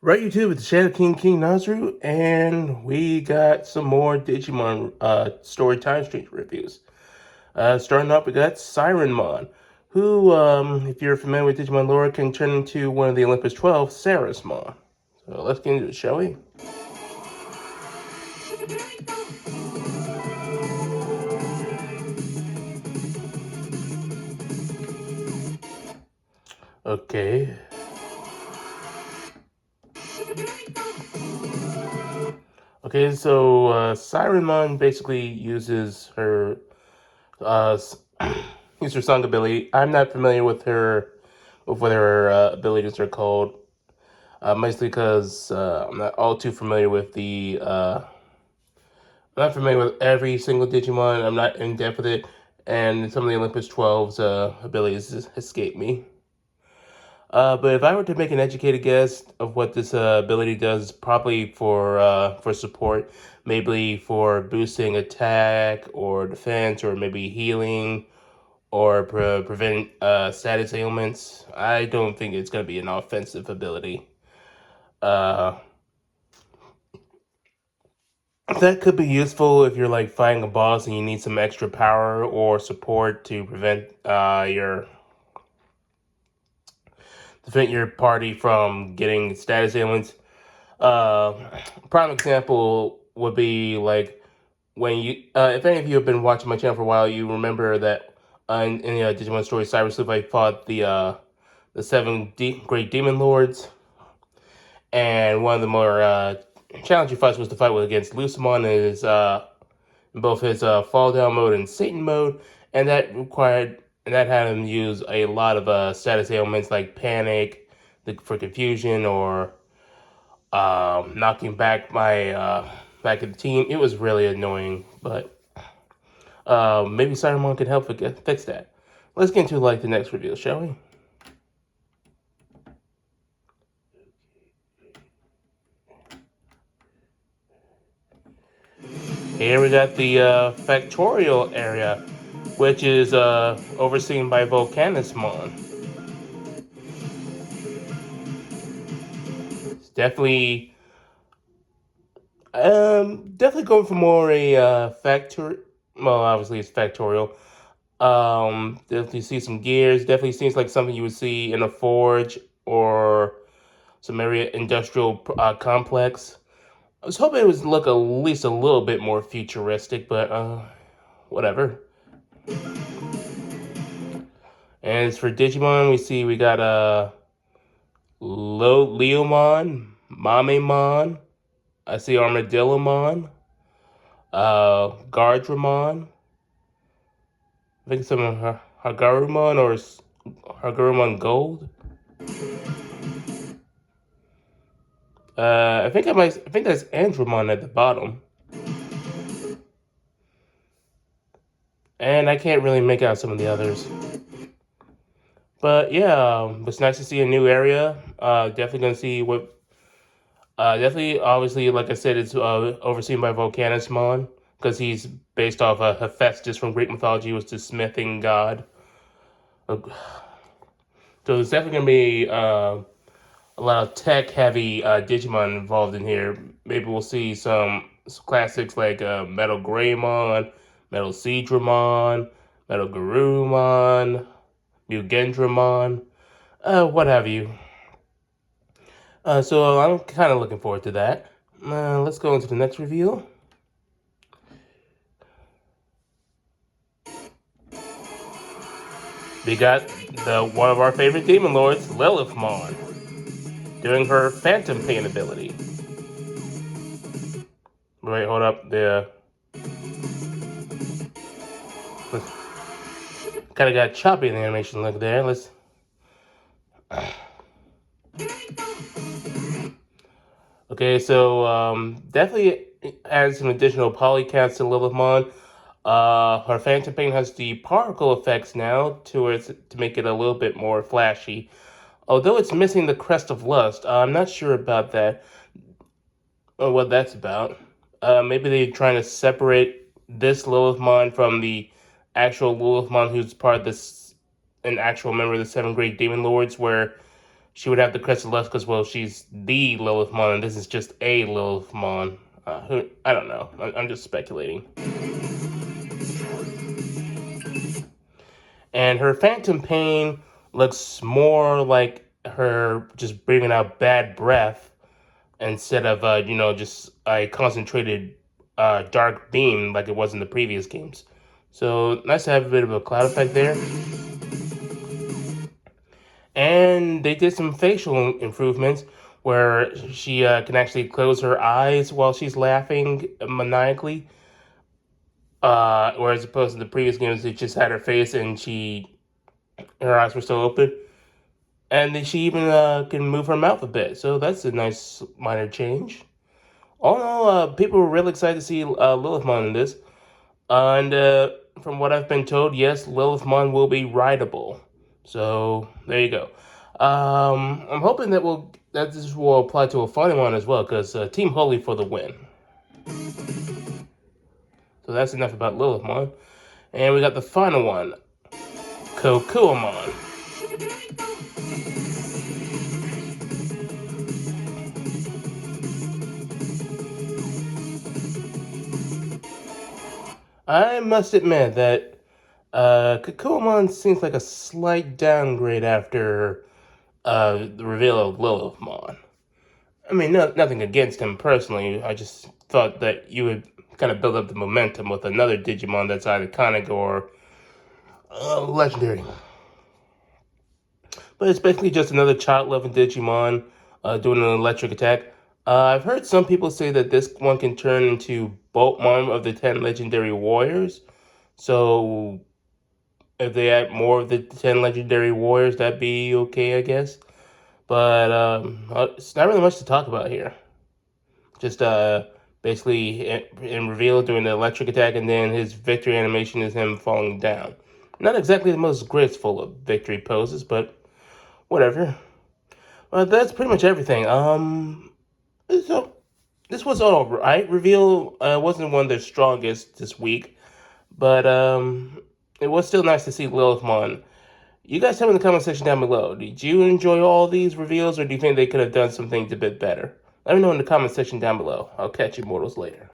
Right, YouTube, it's Shadow King Nazru, and we got some more Digimon story time stream reviews. Starting up, we got Sirenmon, who, if you're familiar with Digimon lore, can turn into one of the Olympus 12, Sarismon. So let's get into it, shall we? Okay. Okay, so Sirenmon basically uses her uh, uses her song ability. I'm not familiar with what her abilities are called. Mostly because I'm not all too familiar with I'm not familiar with every single Digimon. I'm not in depth with it, and some of the Olympus 12's abilities escape me. But if I were to make an educated guess of what this ability does, probably for support, maybe for boosting attack or defense, or maybe healing or prevent status ailments. I don't think it's going to be an offensive ability. Uh, That could be useful if you're like fighting a boss and you need some extra power or support to prevent your party from getting status ailments. Uh, Prime example would be like when if any of you have been watching my channel for a while, you remember that in the Digimon story, Cyber Sleuth, I fought the great demon lords, and one of the more challenging fights was the fight with against Lucimon and his in both his fall down mode and Satan mode, and that had him use a lot of status ailments like panic, for confusion, or knocking back my back of the team. It was really annoying, but maybe Sirenmon could help fix that. Let's get into like the next reveal, shall we? Here we got the Factorial area, which is overseen by Volcanismon. It's definitely going for more a factor. Well, obviously it's Factorial. Definitely see some gears. Definitely seems like something you would see in a forge or some area industrial complex. I was hoping it would look at least a little bit more futuristic, but whatever. And as for Digimon, we got Leomon, Mamemon. I see Armadillomon, Gardramon. I think some of Hagarumon or Hagarumon Gold. I think that's Andromon at the bottom, and I can't really make out some of the others. But yeah, it's nice to see a new area. Definitely gonna see what. Definitely, obviously, like I said, it's overseen by Volcanismon because he's based off Hephaestus from Greek mythology, was the smithing god. Uh, So there's definitely gonna be a lot of tech-heavy Digimon involved in here. Maybe we'll see some classics like Metal Greymon, Metal Seadramon, Metal Garurumon, Mugendramon, what have you. So I'm kind of looking forward to that. Let's go into the next reveal. We got one of our favorite demon lords, Lilithmon, doing her Phantom Pain ability. Wait, hold up. The kind of got choppy in the animation look there. Let's. Okay, so definitely adds some additional polycats to Lilithmon. Her Phantom Pain has the particle effects now to make it a little bit more flashy. Although it's missing the Crest of Lust, I'm not sure about that or what that's about. Maybe they're trying to separate this Lilithmon from the actual Lilithmon who's part of this, an actual member of the Seven Great Demon Lords, where she would have the crest of Lust because, well, she's the Lilithmon, and this is just a Lilithmon. I don't know. I'm just speculating. And her Phantom Pain looks more like her just breathing out bad breath instead of, just a concentrated dark beam like it was in the previous games. So nice to have a bit of a cloud effect there. And they did some facial improvements where she can actually close her eyes while she's laughing maniacally. Whereas opposed to the previous games, it just had her face and her eyes were still open. And then she even can move her mouth a bit. So that's a nice minor change. All in all, people were really excited to see Lilithmon in this. And from what I've been told, yes, Lilithmon will be rideable. So there you go. I'm hoping that this will apply to a funny one as well, because Team Holy for the win. So that's enough about Lilithmon. And we got the final one, Kokuwamon. I must admit that Kokuwamon seems like a slight downgrade after the reveal of Lilithmon. I mean, nothing against him personally. I just thought that you would kind of build up the momentum with another Digimon that's either iconic or legendary. But it's basically just another child-loving Digimon doing an electric attack. I've heard some people say that this one can turn into Boltmon of the 10 Legendary Warriors. So if they add more of the 10 Legendary Warriors, that'd be okay, I guess. But it's not really much to talk about here. Just basically in reveal doing the electric attack, and then his victory animation is him falling down. Not exactly the most graceful of victory poses, but whatever. That's pretty much everything. So this was all right. Reveal wasn't one of their strongest this week, but it was still nice to see Lilithmon. You guys tell me in the comment section down below. Did you enjoy all these reveals, or do you think they could have done some things a bit better? Let me know in the comment section down below. I'll catch you mortals later.